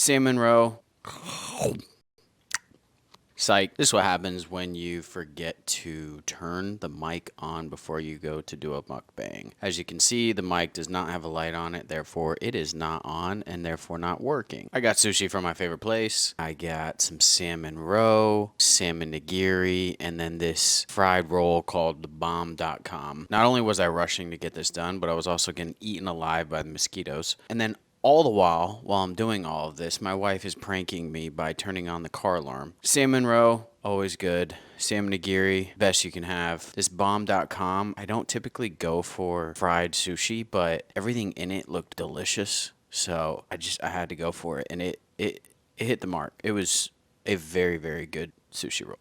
Salmon Roe. Psych. This is what happens when you forget to turn the mic on before you go to do a mukbang. As you can see, the mic does not have a light on it, therefore it is not on and therefore not working. I got sushi from my favorite place. I got some salmon roe, salmon nigiri, and then this fried roll called the bomb.com. Not only was I rushing to get this done, but I was also getting eaten alive by the mosquitoes. And then all the while I'm doing all of this, my wife is pranking me by turning on the car alarm. Salmon roe, always good. Salmon nigiri, best you can have. This bomb.com, I don't typically go for fried sushi, but everything in it looked delicious. So I had to go for it, and it hit the mark. It was a very, very good sushi roll.